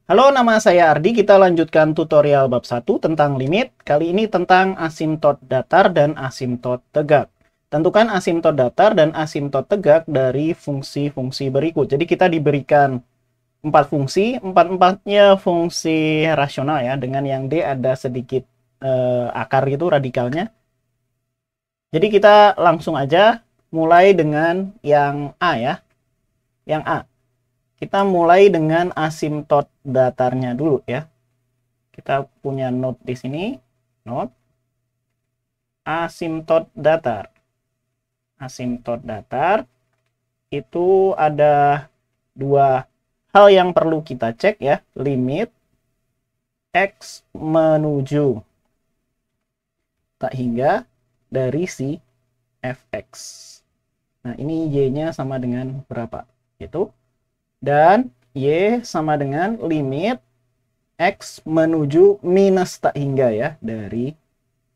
Halo, nama saya Ardi. Kita lanjutkan tutorial bab 1 tentang limit. Kali ini tentang asimtot datar dan asimtot tegak. Tentukan asimtot datar dan asimtot tegak dari fungsi-fungsi berikut. Jadi kita diberikan 4 fungsi, empat-empatnya fungsi rasional ya, dengan yang D ada sedikit akar itu radikalnya. Jadi kita langsung aja mulai dengan yang A ya. Yang A. Kita mulai dengan asimtot datarnya dulu ya. Kita punya note di sini, note asimtot datar. Asimtot datar itu ada dua hal yang perlu kita cek ya, limit x menuju tak hingga dari si fx. Nah, ini y-nya sama dengan berapa? Itu. Dan y sama dengan limit x menuju minus tak hingga ya dari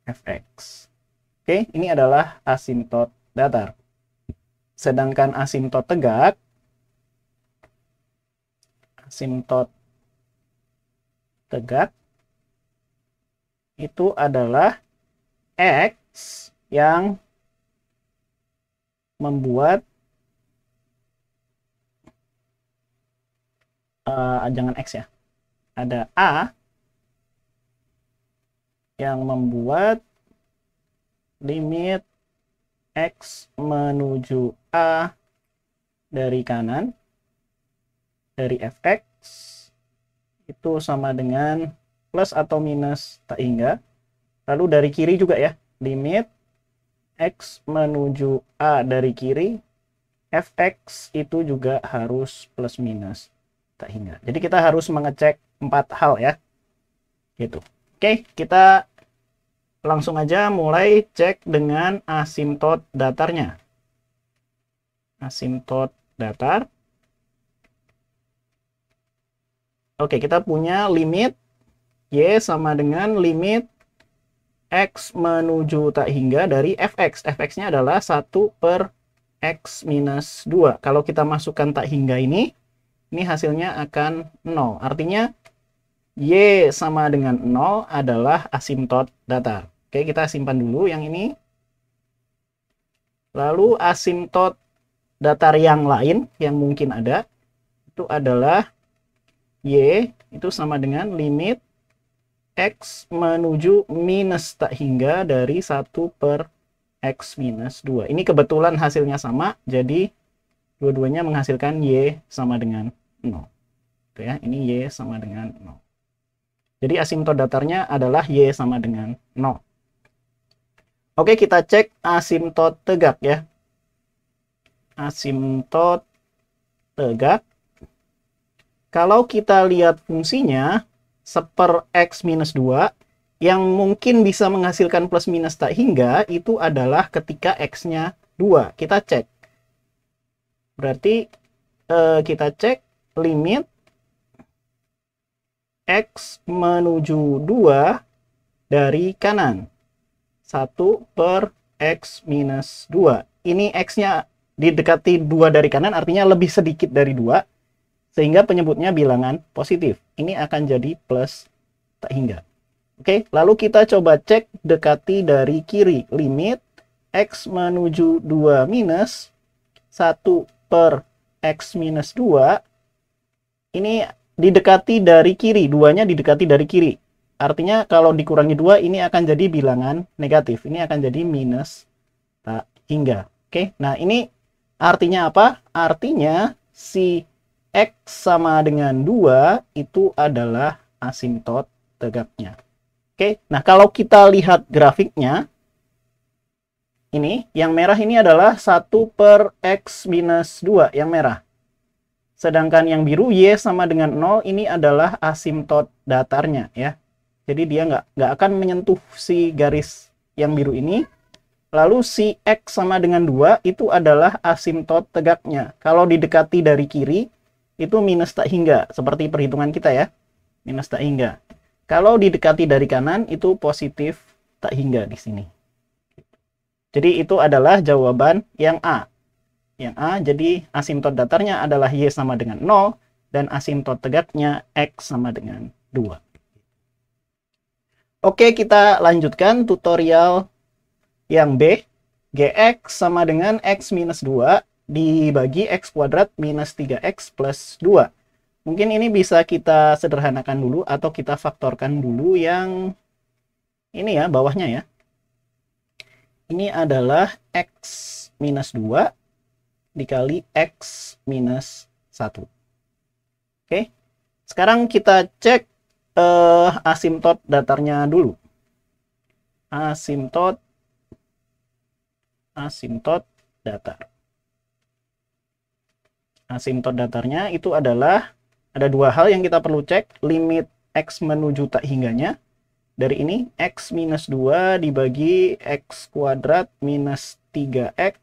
fx. Oke, ini adalah asimtot datar. Sedangkan asimtot tegak, itu adalah x yang membuat jangan x ya, ada a yang membuat limit x menuju a dari kanan dari fx itu sama dengan plus atau minus tak hingga. Lalu dari kiri juga ya, limit x menuju a dari kiri fx itu juga harus plus minus tak hingga. Jadi kita harus mengecek 4 hal ya. Gitu. Oke, kita langsung aja mulai cek dengan asimtot datarnya. Asimtot datar. Oke, kita punya limit y sama dengan limit x menuju tak hingga dari fx. Fx-nya adalah 1 per x minus 2. Kalau kita masukkan tak hingga ini hasilnya akan 0. Artinya y sama dengan 0 adalah asimtot datar. Oke, kita simpan dulu yang ini. Lalu asimtot datar yang lain yang mungkin ada itu adalah y itu sama dengan limit x menuju minus tak hingga dari 1 per x minus 2. Ini kebetulan hasilnya sama, jadi dua-duanya menghasilkan y sama dengan 0. Itu ya, ini y sama dengan 0. Jadi asimtot datarnya adalah y sama dengan 0. Oke, kita cek asimtot tegak ya. Asimtot tegak. Kalau kita lihat fungsinya, seper x minus 2, yang mungkin bisa menghasilkan plus minus tak hingga, itu adalah ketika x-nya 2. Kita cek. Berarti kita cek limit x menuju 2 dari kanan. 1 per x minus 2. Ini x-nya didekati 2 dari kanan, artinya lebih sedikit dari 2. Sehingga penyebutnya bilangan positif. Ini akan jadi plus tak hingga. Oke, lalu kita coba cek dekati dari kiri. Limit x menuju 2 minus 1 per x minus 2. Ini didekati dari kiri. 2-nya didekati dari kiri. Artinya kalau dikurangi 2 ini akan jadi bilangan negatif. Ini akan jadi minus tak hingga. Oke, nah ini artinya apa? Artinya si x sama dengan 2 itu adalah asimtot tegaknya. Oke, nah kalau kita lihat grafiknya, ini yang merah ini adalah 1 per x minus 2, yang merah. Sedangkan yang biru y sama dengan 0 ini adalah asimtot datarnya ya. Jadi dia nggak akan menyentuh si garis yang biru ini. Lalu si x sama dengan 2 itu adalah asimtot tegaknya. Kalau didekati dari kiri, itu minus tak hingga. Seperti perhitungan kita ya. Minus tak hingga. Kalau didekati dari kanan, itu positif tak hingga di sini. Jadi itu adalah jawaban yang A. Yang A, jadi asimtot datarnya adalah y sama dengan 0. dan asimtot tegaknya X sama dengan 2. Oke, kita lanjutkan tutorial yang B. Gx sama dengan X minus 2 dibagi X kuadrat minus 3X plus 2. Mungkin ini bisa kita sederhanakan dulu atau kita faktorkan dulu yang ini ya, bawahnya ya. Ini adalah X minus 2 dikali X minus 1. Oke, sekarang kita cek asimtot datarnya dulu. Asimtot datar. Asimtot datarnya itu adalah, ada dua hal yang kita perlu cek. Limit X menuju tak hingganya. Dari ini, X minus 2 dibagi X kuadrat minus 3X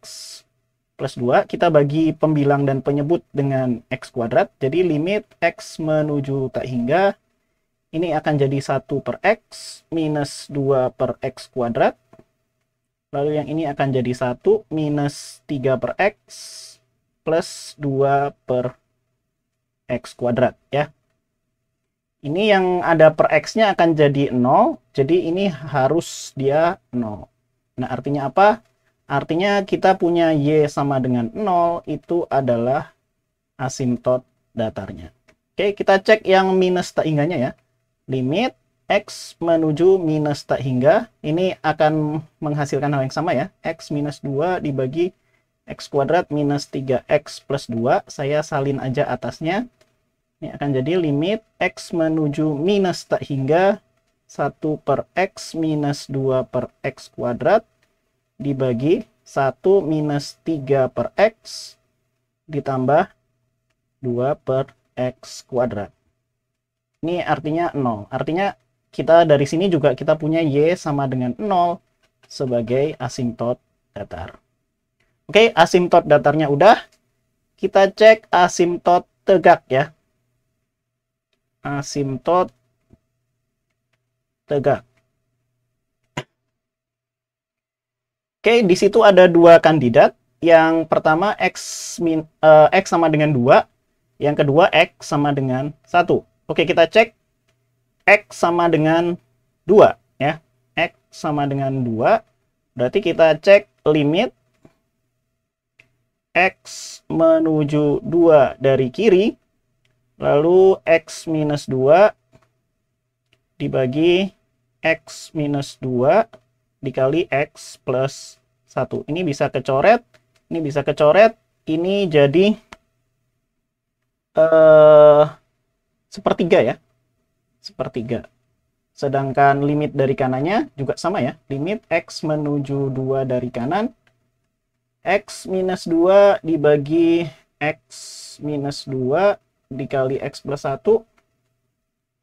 plus 2. Kita bagi pembilang dan penyebut dengan X kuadrat. Jadi limit X menuju tak hingga, ini akan jadi 1 per X minus 2 per X kuadrat. Lalu yang ini akan jadi 1 minus 3 per X plus 2 per X kuadrat ya. Ini yang ada per X-nya akan jadi 0. Jadi ini harus dia 0. Nah, artinya apa? Artinya kita punya Y sama dengan 0 itu adalah asimtot datarnya. Oke, kita cek yang minus tak hingganya ya. Limit X menuju minus tak hingga, ini akan menghasilkan hal yang sama ya. X minus 2 dibagi X kuadrat minus 3X plus 2. Saya salin aja atasnya. Ini akan jadi limit X menuju minus tak hingga 1 per X minus 2 per X kuadrat dibagi 1 minus 3 per X ditambah 2 per X kuadrat. Ini artinya 0. Artinya kita dari sini juga kita punya Y sama dengan 0 sebagai asimtot datar. Oke, asimtot datarnya udah. Kita cek asimtot tegak ya. Asimtot tegak. Oke, di situ ada dua kandidat. Yang pertama X sama dengan 2. Yang kedua X sama dengan 1. Oke, kita cek X sama dengan 2 ya. X sama dengan 2. Berarti kita cek limit X menuju 2 dari kiri. Lalu X minus 2 dibagi X minus 2 dikali X plus 1. Ini bisa kecoret. Ini bisa kecoret. Ini jadi sepertiga ya. Sepertiga. Sedangkan limit dari kanannya juga sama ya. Limit X menuju 2 dari kanan. X minus 2 dibagi X minus 2 dikali X plus 1.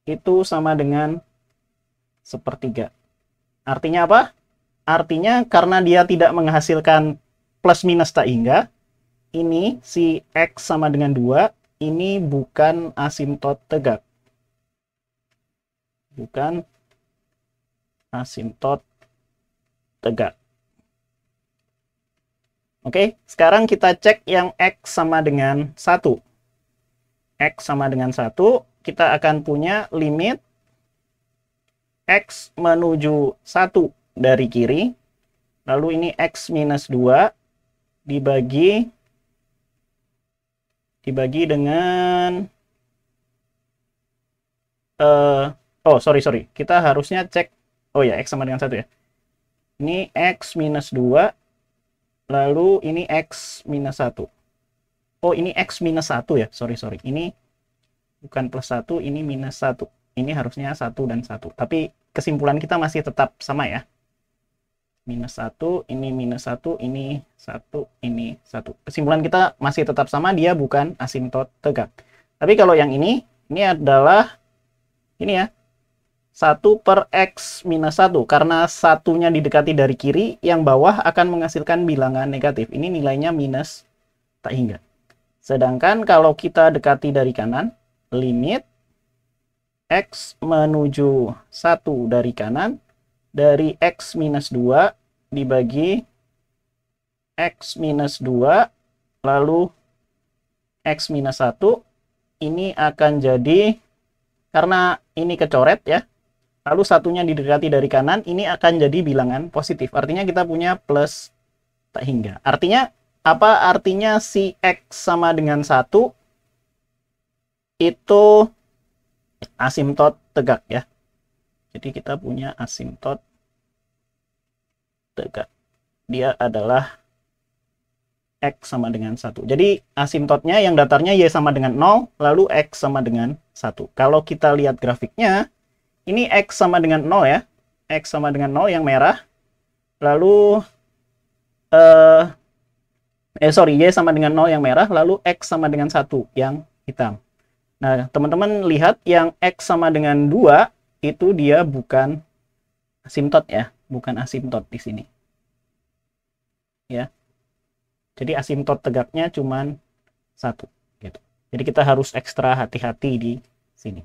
Itu sama dengan sepertiga. Artinya apa? Artinya karena dia tidak menghasilkan plus minus tak hingga. Ini si X sama dengan 2. Ini bukan asimtot tegak. Bukan asimtot tegak. Oke, sekarang kita cek yang X sama dengan 1. X sama dengan 1, kita akan punya limit X menuju 1 dari kiri. Lalu ini X minus 2 dibagi dengan sorry. Kita harusnya cek, oh ya, X sama dengan 1 ya. Ini X minus 2, lalu ini X minus 1. Oh, ini X minus 1 ya, sorry. Ini bukan plus 1, ini minus 1. Ini harusnya 1 dan 1. Tapi kesimpulan kita masih tetap sama ya. Minus 1, ini minus 1, ini 1, ini 1. Kesimpulan kita masih tetap sama, dia bukan asimtot tegak. Tapi kalau yang ini adalah, ini ya, 1 per X minus 1. Karena satunya didekati dari kiri, yang bawah akan menghasilkan bilangan negatif. Ini nilainya minus tak hingga. Sedangkan kalau kita dekati dari kanan, limit X menuju 1 dari kanan, dari X minus 2 dibagi X minus 2, lalu X minus 1, ini akan jadi, karena ini kecoret ya, lalu satunya didekati dari kanan, ini akan jadi bilangan positif. Artinya kita punya plus tak hingga. Artinya apa? Artinya si X sama dengan 1 itu asimtot tegak ya. Jadi kita punya asimtot tegak. Dia adalah X sama dengan 1. Jadi asimtotnya yang datarnya Y sama dengan 0, lalu X sama dengan 1. Kalau kita lihat grafiknya, ini X sama dengan 0 ya. X sama dengan 0 yang merah. Lalu, Y sama dengan 0 yang merah, lalu X sama dengan 1 yang hitam. Nah, teman-teman lihat yang X sama dengan 2, itu dia bukan asimtot ya. Bukan asimtot di sini. Ya. Jadi asimtot tegaknya cuma 1 gitu. Jadi kita harus ekstra hati-hati di sini.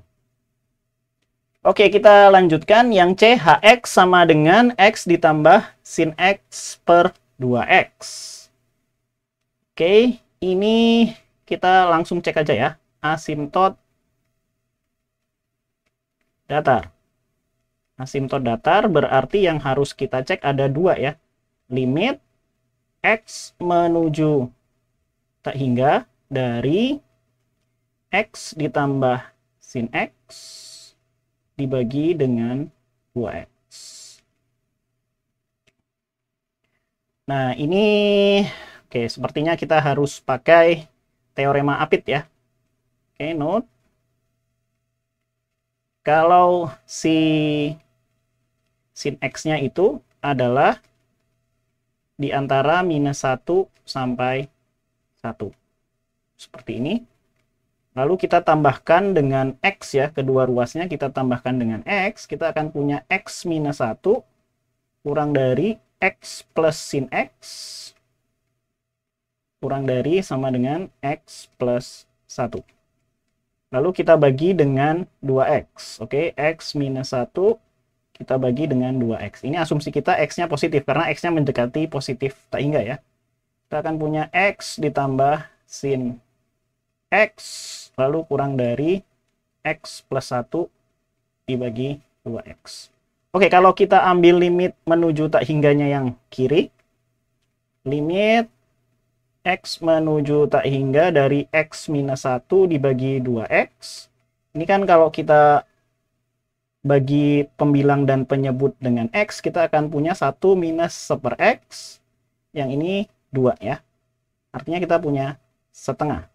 Oke, kita lanjutkan yang C, HX sama dengan X ditambah sin X per 2X. Oke, ini kita langsung cek aja ya. Asimtot datar. Asimtot datar berarti yang harus kita cek ada 2 ya. Limit X menuju tak hingga dari X ditambah sin X dibagi dengan 2X. Nah, ini oke, sepertinya kita harus pakai teorema Apit ya. Oke, note. Kalau si sin X-nya itu adalah di antara minus 1 sampai 1. Seperti ini. Lalu kita tambahkan dengan X ya, kedua ruasnya kita tambahkan dengan X. Kita akan punya X minus 1 kurang dari X plus sin X kurang dari sama dengan X plus 1. Lalu kita bagi dengan 2X. Oke, X minus 1 kita bagi dengan 2X. Ini asumsi kita X-nya positif, karena X-nya mendekati positif tak hingga ya. Kita akan punya X ditambah sin X, lalu kurang dari X plus 1 dibagi 2X. Oke, kalau kita ambil limit menuju tak hingganya yang kiri, limit X menuju tak hingga dari X minus 1 dibagi 2X. Ini kan kalau kita bagi pembilang dan penyebut dengan X, kita akan punya 1 minus 1 X. Yang ini 2 ya. Artinya kita punya setengah.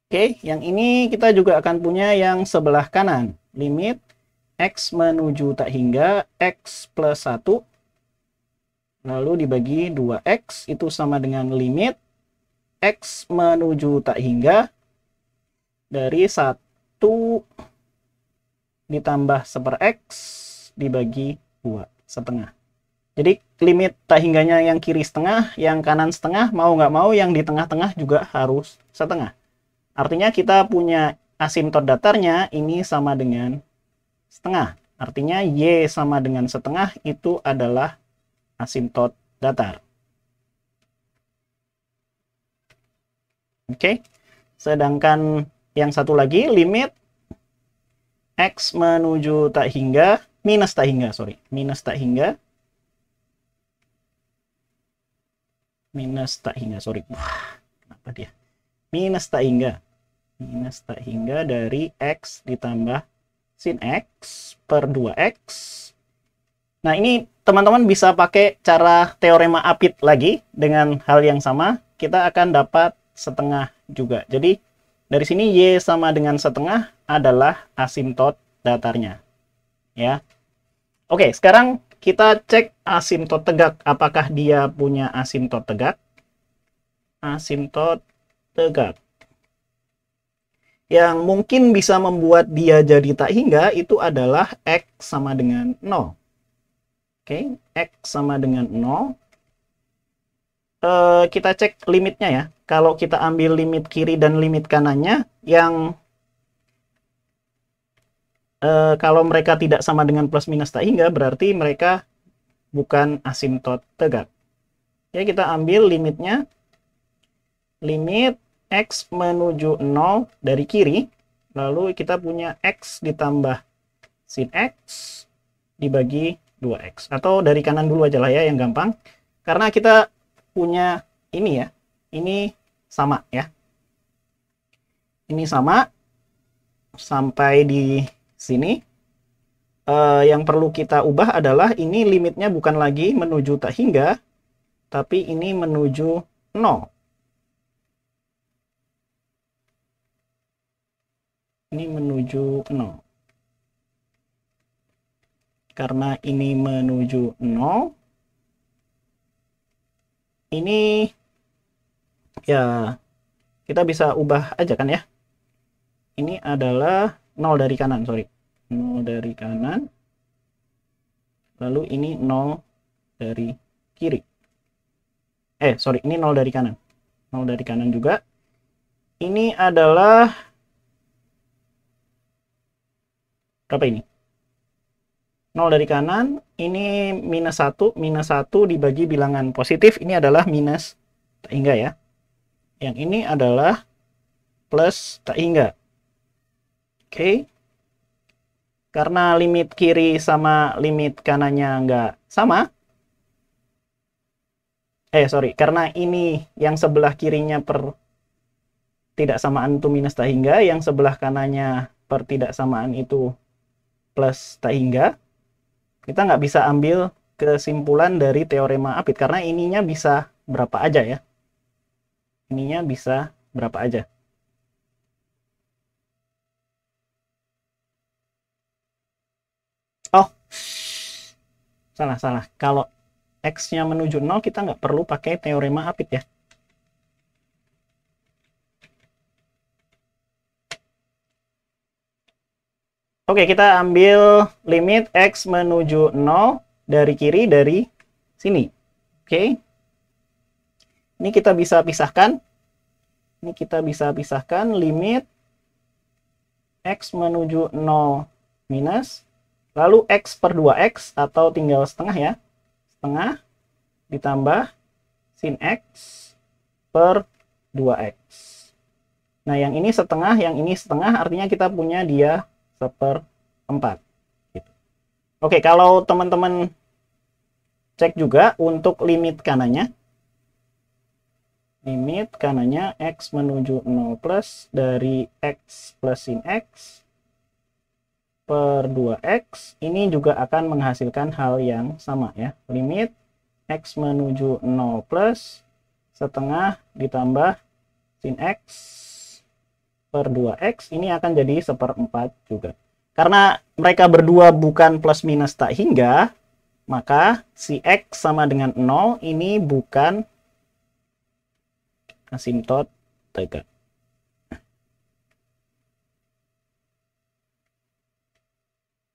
Oke, yang ini kita juga akan punya yang sebelah kanan. Limit X menuju tak hingga X plus 1. Lalu dibagi 2X itu sama dengan limit X menuju tak hingga dari 1 ditambah 1/x dibagi 2 setengah. Jadi limit tak hingganya yang kiri setengah, yang kanan setengah, mau nggak mau yang di tengah-tengah juga harus setengah. Artinya kita punya asimtot datarnya ini sama dengan setengah. Artinya Y sama dengan setengah itu adalah asimtot datar. Oke. Sedangkan yang satu lagi limit X menuju tak hingga, minus tak hingga, minus tak hingga, wah, kenapa dia, minus tak hingga dari X ditambah sin X per 2X. Nah, ini teman-teman bisa pakai cara teorema Apit lagi dengan hal yang sama, kita akan dapat setengah juga. Jadi dari sini Y sama dengan setengah adalah asimtot datarnya. Ya. Oke, sekarang kita cek asimtot tegak. Apakah dia punya asimtot tegak? Asimtot tegak. Yang mungkin bisa membuat dia jadi tak hingga itu adalah X sama dengan 0. Oke, X sama dengan 0. Kita cek limitnya ya. Kalau kita ambil limit kiri dan limit kanannya, yang kalau mereka tidak sama dengan plus minus tak hingga, berarti mereka bukan asimtot tegak. Ya, kita ambil limitnya. Limit X menuju 0 dari kiri, lalu kita punya X ditambah sin X dibagi 2X. Atau dari kanan dulu aja lah ya, yang gampang. Karena kita punya ini ya, ini sama ya. Ini sama sampai di sini. Yang perlu kita ubah adalah ini limitnya bukan lagi menuju tak hingga, tapi ini menuju 0. Ini menuju 0. Karena ini menuju 0, ini ya kita bisa ubah aja kan ya. Ini adalah 0 dari kanan, sorry. 0 dari kanan. Lalu ini 0 dari kiri. Sorry, ini 0 dari kanan. 0 dari kanan juga. Ini adalah berapa ini? 0 dari kanan, ini minus 1 dibagi bilangan positif, ini adalah minus tak hingga ya. Yang ini adalah plus tak hingga. Oke. Karena limit kiri sama limit kanannya nggak sama. Sorry, karena ini yang sebelah kirinya per tidak samaan itu minus tak hingga, yang sebelah kanannya per tidak samaan itu plus tak hingga. Kita nggak bisa ambil kesimpulan dari teorema Apit karena ininya bisa berapa aja ya. Ininya bisa berapa aja. Oh, salah. Kalau X-nya menuju 0, kita nggak perlu pakai teorema Apit ya. Oke, kita ambil limit X menuju 0 dari kiri dari sini. Oke. Ini kita bisa pisahkan. Ini kita bisa pisahkan limit X menuju 0 minus. Lalu X per 2X atau tinggal setengah ya. Setengah ditambah sin X per 2X. Nah, yang ini setengah, artinya kita punya dia 1/4. Gitu. Oke, kalau teman-teman cek juga untuk limit kanannya. Limit kanannya X menuju 0 plus dari X plus sin X per 2X. Ini juga akan menghasilkan hal yang sama ya. Limit X menuju 0 plus setengah ditambah sin X per 2X, ini akan jadi 1/4 juga. Karena mereka berdua bukan plus minus tak hingga, maka si X sama dengan 0 ini bukan asimtot tegak.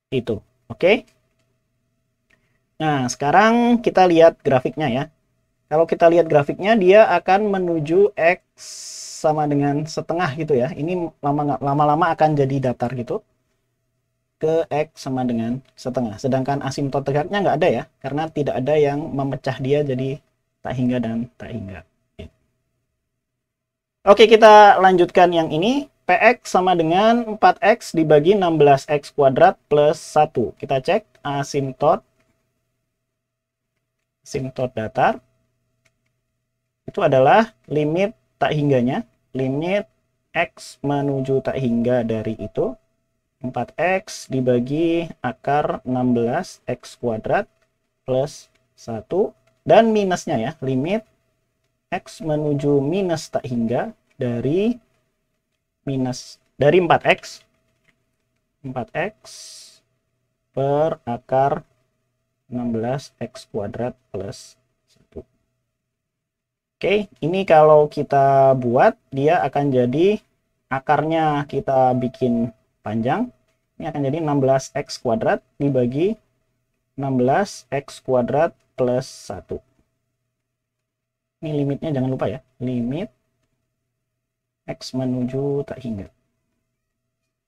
Itu, oke? Nah, sekarang kita lihat grafiknya ya. Kalau kita lihat grafiknya, dia akan menuju X sama dengan setengah gitu ya. Ini lama-lama akan jadi datar gitu. Ke X sama dengan setengah. Sedangkan asimtot tegaknya nggak ada ya. Karena tidak ada yang memecah dia jadi tak hingga dan tak hingga. Oke, kita lanjutkan yang ini. PX sama dengan 4X dibagi 16X kuadrat plus 1. Kita cek asimtot datar. Itu adalah limit tak hingganya, limit X menuju tak hingga dari itu 4X dibagi akar 16X kuadrat plus 1, dan minusnya ya, limit X menuju minus tak hingga dari 4X per akar 16X kuadrat plus 1. Oke, ini kalau kita buat, dia akan jadi akarnya kita bikin panjang. Ini akan jadi 16X kuadrat dibagi 16X kuadrat plus 1. Ini limitnya jangan lupa ya. Limit X menuju tak hingga.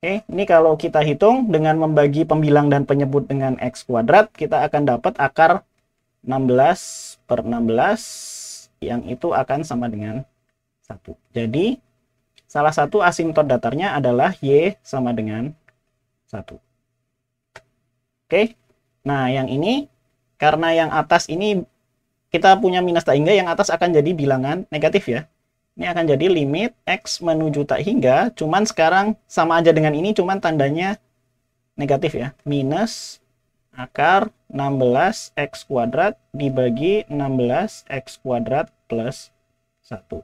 Oke, ini kalau kita hitung dengan membagi pembilang dan penyebut dengan X kuadrat, kita akan dapat akar 16 per 16. Yang itu akan sama dengan 1. Jadi salah satu asimtot datarnya adalah Y sama dengan 1. Oke, nah yang ini, karena yang atas ini kita punya minus tak hingga, yang atas akan jadi bilangan negatif ya. Ini akan jadi limit X menuju tak hingga, cuman sekarang sama aja dengan ini, cuman tandanya negatif ya. Minus akar 16x kuadrat dibagi 16x kuadrat plus 1.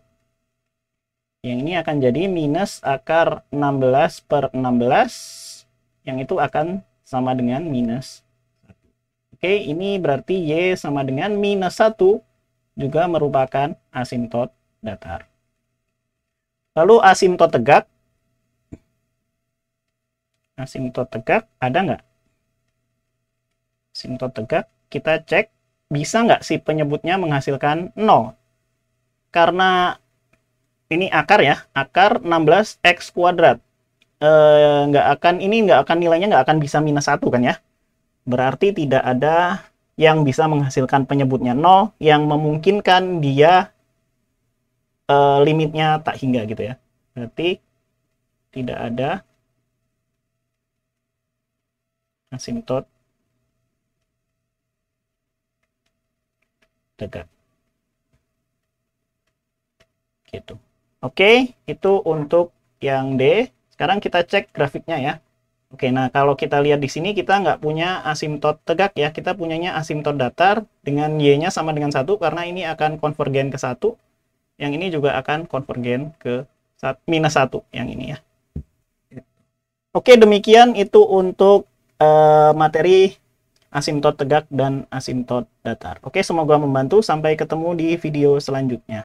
Yang ini akan jadi minus akar 16 per 16, yang itu akan sama dengan minus 1. Oke, ini berarti Y sama dengan minus 1, juga merupakan asimtot datar. Lalu asimtot tegak. Asimtot tegak ada nggak? Asimtot tegak, kita cek bisa nggak si penyebutnya menghasilkan 0. Karena ini akar ya, akar 16x kuadrat. Nggak akan nilainya nggak akan bisa minus 1 kan ya. Berarti tidak ada yang bisa menghasilkan penyebutnya 0 yang memungkinkan dia limitnya tak hingga gitu ya. Berarti tidak ada asimtot tegak. Gitu. Oke, itu untuk yang D. Sekarang kita cek grafiknya ya. Oke, nah kalau kita lihat di sini kita nggak punya asimtot tegak ya. Kita punyanya asimtot datar dengan Y-nya sama dengan 1 karena ini akan konvergen ke 1. Yang ini juga akan konvergen ke minus 1 yang ini ya. Oke, demikian itu untuk materi asimtot tegak dan asimtot datar. Oke, semoga membantu. Sampai ketemu di video selanjutnya.